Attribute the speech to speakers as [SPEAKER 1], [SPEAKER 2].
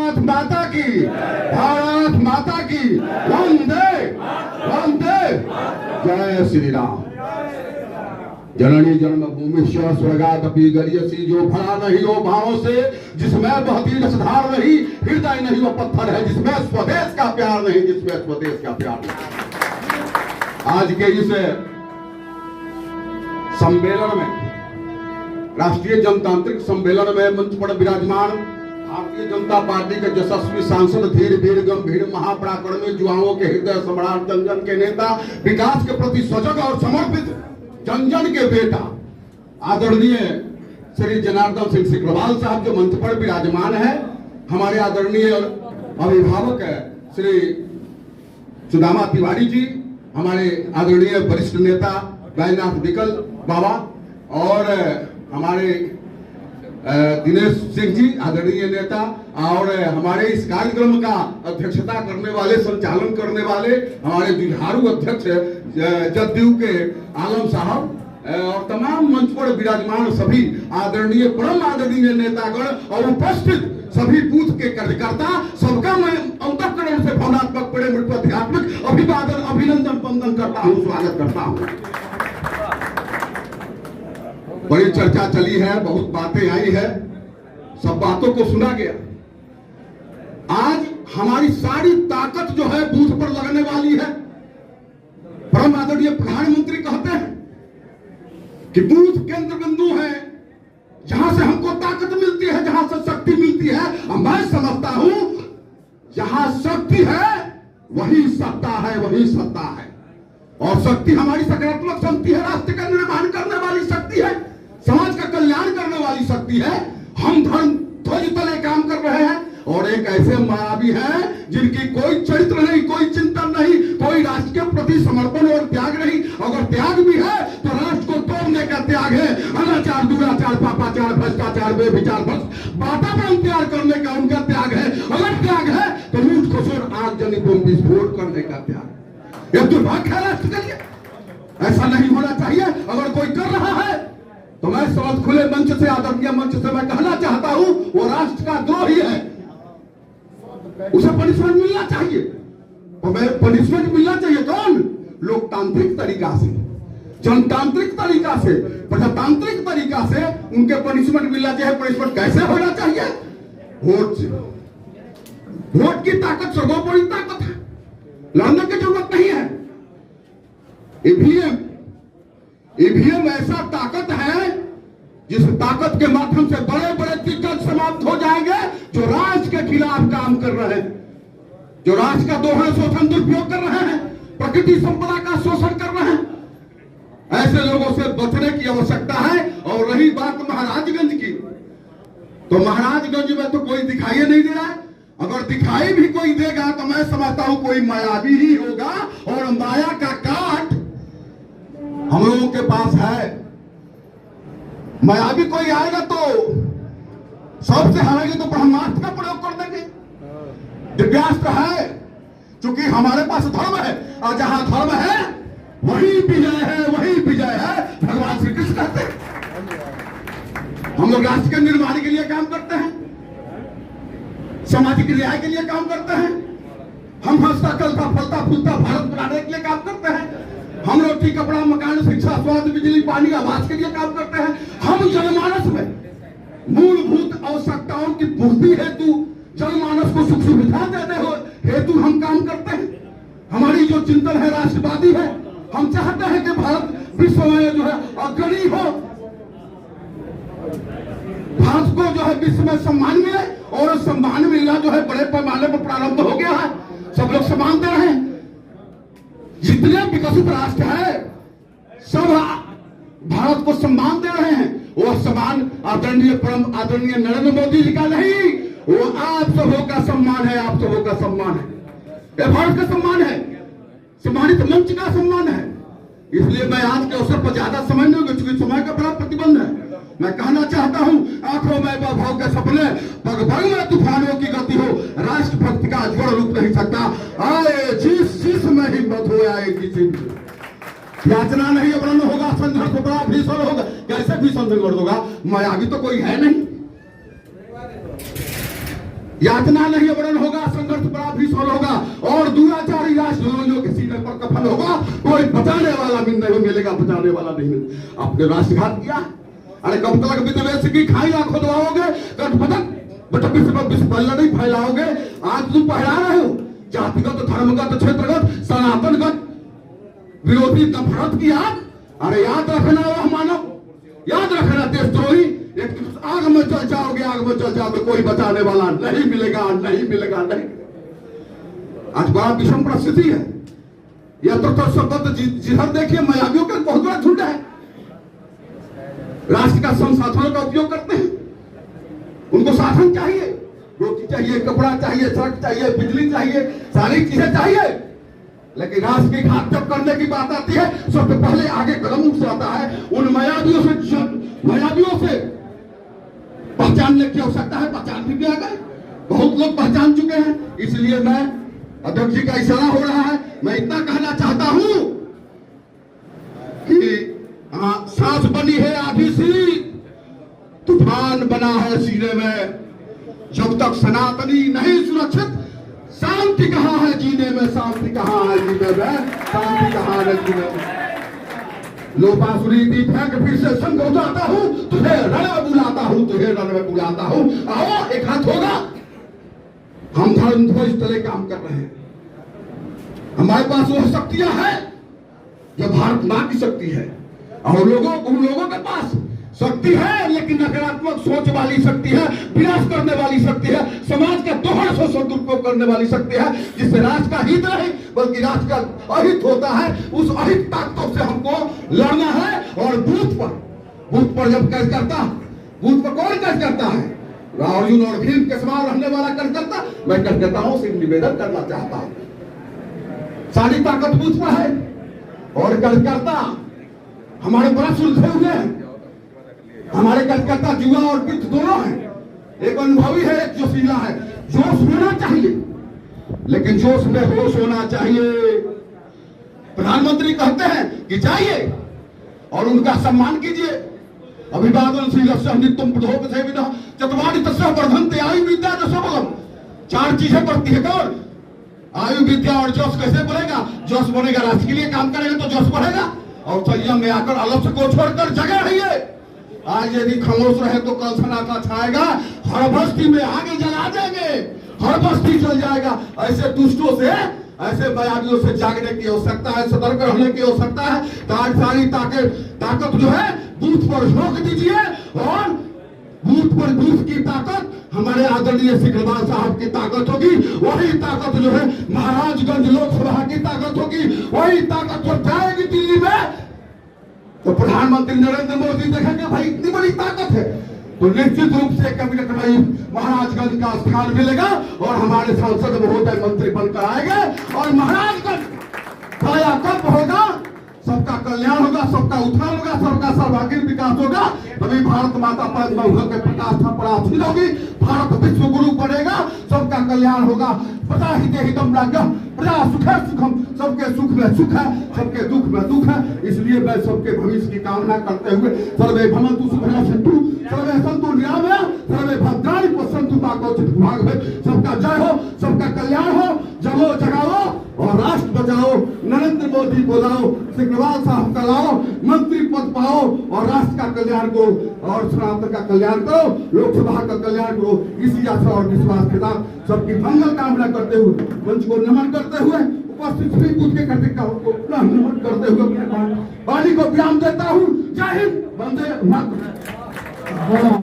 [SPEAKER 1] भारत माता की, भारत माता की, वंदे वंदे, जय श्री राम। जननी जन्मभूमि स्वर्गादपि गरीयसी, जो भरा नहीं हो भावों से, जिसमें बहती रसधार नहीं, हृदय नहीं वो पत्थर है, जिसमें स्वदेश का प्यार नहीं, जिसमें स्वदेश का प्यार नहीं। आज के इस सम्मेलन में, राष्ट्रीय जनतांत्रिक सम्मेलन में मंच पर विराजमान भारतीय जनता पार्टी के यशस्वी सांसद, धीर वीर गंभीर महापराक्रमी, युवाओं के हृदय सम्राट, जन जन के नेता, विकास के प्रति सजग और समर्पित, जन जन के बेटा, आदरणीय श्री जनार्दन सिंह सिकरवाल साहब जो मंच पर विराजमान है, हमारे आदरणीय अभिभावक श्री सुदामा तिवारी जी, हमारे आदरणीय वरिष्ठ नेता बैजनाथ विकल बाबा, और हमारे दिनेश सिंह जी आदरणीय नेता, और हमारे इस कार्यक्रम का अध्यक्षता करने वाले, संचालन करने वाले हमारे जुझारू अध्यक्ष जदयू के आलम साहब, और तमाम मंच पर विराजमान सभी आदरणीय परम आदरणीय नेतागण और उपस्थित सभी बूथ के कार्यकर्ता, सबका मैं अंतःकरण से भावनात्मक बड़े मृत्यात्मक अभिवादन, अभिनंदन, वंदन करता हूँ, स्वागत करता हूँ। बड़ी चर्चा चली है, बहुत बातें आई है, सब बातों को सुना गया। आज हमारी सारी ताकत जो है बूथ पर लगने वाली है। परम आदरणीय प्रधानमंत्री कहते हैं कि बूथ केंद्र बिंदु है, जहां से हमको ताकत मिलती है, जहां से शक्ति मिलती है। और मैं समझता हूं जहां शक्ति है वही सत्ता है, वही सत्ता है। और शक्ति हमारी सकारात्मक शक्ति है, राष्ट्र का निर्माण करने वाली शक्ति है, समाज का कल्याण करने वाली शक्ति है। हम धर्म ध्वज तले काम कर रहे हैं, और एक ऐसे मायावी हैं जिनकी कोई चरित्र नहीं, कोई चिंतन नहीं, कोई राष्ट्र के प्रति समर्पण और त्याग नहीं। अगर त्याग भी है तो राष्ट्र को तोड़ने का त्याग है। अनाचार, दुराचार, पापाचार, भ्रष्टाचार, बेविचार, वातावरण तैयार करने का उनका त्याग है। अगर त्याग है तो लूट खसोट, आगजनी, बम विस्फोट करने का त्याग। यह दुर्भाग्य है राष्ट्र के लिए, ऐसा नहीं होना चाहिए। अगर कोई कर रहा है तो मैं समझ खुले मंच से, आदरणीय मंच से मैं कहना चाहता हूं वो राष्ट्र का द्रोही है, उसे पनिशमेंट मिलना चाहिए। और मैं पनिशमेंट मिलना चाहिए कौन? लोकतांत्रिक तरीका से, जनतांत्रिक तरीका से, प्रजातांत्रिक तरीका से उनके पनिशमेंट मिलना चाहिए। पनिशमेंट कैसे होना चाहिए? वोट से। वोट की ताकत सर्वोपरि ताकत है, लड़ने की जरूरत नहीं है। ईवीएम ऐसा ताकत है जिस ताकत के माध्यम से बड़े बड़े दिग्गज समाप्त हो जाएंगे जो राष्ट्र के खिलाफ काम कर रहे हैं, जो राष्ट्र का दोहरा शोषण, दुरुपयोग कर रहे हैं, प्रकृति संपदा का शोषण कर रहे हैं। ऐसे लोगों से बचने की आवश्यकता है। और रही बात महाराजगंज की, तो महाराजगंज में तो कोई दिखाई नहीं दे रहा है। अगर दिखाई भी कोई देगा तो मैं समझता हूं कोई मायावी ही होगा, और माया का काट हम लोगों के पास है। मायावी कोई आएगा तो सबसे हारेंगे, तो ब्रह्मास्त्र का प्रयोग कर देंगे। दिव्यास्त्र है, क्योंकि हमारे पास धर्म है, और जहां धर्म है वही विजय है, वही विजय है, भगवान श्री कृष्ण कहते हैं। हम लोग राष्ट्र के निर्माण के लिए काम करते हैं, सामाजिक न्याय के लिए काम करते हैं, हम हंसता चलता फलता फूलता भारत बनाने के लिए काम करते हैं, हम रोटी कपड़ा मकान शिक्षा स्वास्थ्य बिजली पानी आवास के लिए काम करते हैं। हम जनमानस में मूलभूत आवश्यकताओं की पूर्ति हेतु, जनमानस को सुख सुविधा देने हेतु हम काम करते हैं। हमारी जो चिंतन है राष्ट्रवादी है, हम चाहते हैं कि भारत विश्व में जो है अग्रणी हो, भारत को जो है विश्व में सम्मान मिले, और सम्मान मिलना जो है बड़े पैमाने पर प्रारंभ हो गया है। सब लोग सम्मान दे रहे हैं। जितने विकसित राष्ट्र है सब भारत को सम्मान दे रहे हैं। वो सम्मान आदरणीय परम आदरणीय नरेंद्र मोदी जी का नहीं, वो आप सबों का सम्मान है, आप सबों का सम्मान है। ये भारत का सम्मान है, सम्मानित मंच का सम्मान है। इसलिए मैं आज के अवसर पर ज्यादा समय नहीं होगा, क्योंकि समय का बड़ा प्रतिबंध है। मैं कहना चाहता हूं, आंखों में वैभव के सपने, पग पग में तूफानों की गति हो, राष्ट्रभक्ति का ज्वर रुक नहीं सकता। आए जिस में हिम्मत हो आए किसी, याचना नहीं अवर्ण होगा, संघर्ष बड़ा भीषण होगा। कैसे भीषण संघर्ष होगा? मायावी तो कोई है नहीं। यातना नहीं वर्णन होगा, संघर्ष बड़ा भीषण होगा और दुराचारी राष्ट्रद्रोहियों के सीने पर कफन होगा। कोई बचाने वाला भी नहीं मिलेगा, बचाने वाला नहीं मिलेगा। आपने राष्ट्रघात किया, अरे कब तक विद्वेष की खाइया खुदवाओगे, गठबंधन विश्व नहीं फैलाओगे। आज तुम पहला रहे हो जातिगत, धर्मगत, क्षेत्रगत, सनातनगत विरोधी नफरत की आग। अरे याद रखना वह मानव, याद रखना देशद्रोही, एक आग में चल जाओगे, आग में चल जाओगे, कोई बचाने वाला नहीं मिलेगा, नहीं मिलेगा, नहीं। आज बड़ा विषम परिस्थिति है। यह तो शब्द जिधर देखिए मायावियों का बहुत बड़ा झुंड है। राष्ट्र का संसाधनों का उपयोग करते हैं, उनको साधन चाहिए, रोटी चाहिए, कपड़ा चाहिए, सड़क चाहिए, बिजली चाहिए, सारी चीजें चाहिए। लेकिन राष्ट्र की घात जब करने की बात आती है, सबसे पहले आगे कदम उठ जाता है उन मायावियों से पहचानने की आवश्यकता है। पहचान भी आ गए, बहुत लोग पहचान चुके हैं। इसलिए मैं, अध्यक्ष जी का इशारा हो रहा है, मैं इतना कहना चाहता हूं कि सांस बनी है आधी सी, तूफान बना है सीने में। जब तक सनातनी नहीं सुरक्षित, शांति कहां है जीने में, शांति कहां है जीने में, शांति कहां है जीने में। लोपासुरी दी फेंक फिर से संग हो जाता हूं, तुझे रण में बुलाता हूं, तुझे रण में बुलाता हूं। आओ एक हाथ होगा, हम धर्म ध्वज तले काम कर रहे हैं। हमारे पास वो शक्तियां हैं जो भारत मां की शक्ति है, और उन लोगों के पास शक्ति है, लेकिन नकारात्मक सोच वाली शक्ति है, विनाश करने वाली शक्ति है, समाज का दोहरा से सदुपयोग करने वाली शक्ति है, जिससे राष्ट्र का हित नहीं बल्कि राष्ट्र का अहित होता है। उस अहित ताकतों से हमको लड़ना है। और बूथ पर जब कर्ज करता, बूथ पर कौन कर्ज करता है? अर्जुन और भीम के समान रहने वाला कर्ज करता। मैं कर्जकर्ताओं से निवेदन करना चाहता हूं, सारी ताकत बूथ पर है और कर्जकर्ता हमारे बड़ा सुलझे हुए हैं। हमारे कार्यकर्ता युवा और वृद्ध दोनों हैं, एक अनुभवी है, एक जोशीला है। जोश होना चाहिए, लेकिन जोश में होश होना चाहिए। प्रधानमंत्री कहते हैं कि जाइए और उनका सम्मान कीजिए। अभिवादनशीलस्य नित्यं प्रधोपसेविनः चत्वारि तस्य वर्धन्ते आयु विद्या यशोबलम्। चार चीजें बढ़ती है। कौन? आयु, विद्या और जोश। कैसे बढ़ेगा? जोश बढ़ेगा, राष्ट्र के लिए काम करेगा तो जोश बढ़ेगा। और संयम में आकर अलग को छोड़कर जगह रहिए। आज यदि खामोश रहे तो कल सन्नाटा छाएगा, हर बस्ती में आगे जला देंगे, हर बस्ती चल जाएगा। ऐसे दुष्टों से, ऐसे बयानियों से जागने की आवश्यकता है, सतर्क रहने की आवश्यकता है। सारी ताकत जो है बूथ पर झोंक दीजिए, और बूथ की ताकत हमारे आदरणीय सिकरवाल साहब की ताकत होगी। वही ताकत जो है महाराजगंज लोकसभा की ताकत होगी। वही ताकत जो जाएगी दिल्ली में तो प्रधानमंत्री नरेंद्र मोदी देखेंगे भाई इतनी बड़ी ताकत है, तो निश्चित रूप से कैबिनेट में महाराजगंज का स्थान मिलेगा और हमारे सांसद महोदय मंत्री बनकर आएंगे। और महाराजगंज कायाकल्प होगा, सबका कल्याण होगा, सबका उत्थान होगा, सबका सर्वांगीण विकास होगा। तभी भारत माता पर के प्रकाश परास्थित होगी, भारत विश्व गुरु बनेगा, सबका कल्याण होगा। प्रजा हिते हितम राज्यम, प्रजा सुखे सुखम, सबके सुख में सुख है, सबके दुख में दुख है। इसलिए मैं सबके भविष्य की कामना करते हुए सर्वे भवन्तु सुखिनः सन्तु, सर्वे सन्तु निरामया, सर्वे भद्राणि पश्यन्तु मा कश्चित् विघ्नः। सबका जय हो, सबका कल्याण हो, जगो जगाओ और राष्ट्र बचाओ। नरेंद्र मोदी को लाओ, सिकरवाल साहब का लाओ, मंत्री पद पाओ और राष्ट्र का कल्याण करो और सनातन का कल्याण करो, लोकसभा का कल्याण करो। इसी आशा और विश्वास के साथ सबकी मंगल कामना करते हुए, मंच को नमन करते हुए, उपस्थित सभी बूथ के कार्यकर्ताओं को नमन करते हुए अपने वाणी को विराम देता हूँ। जय हिंद, वंदे मातरम।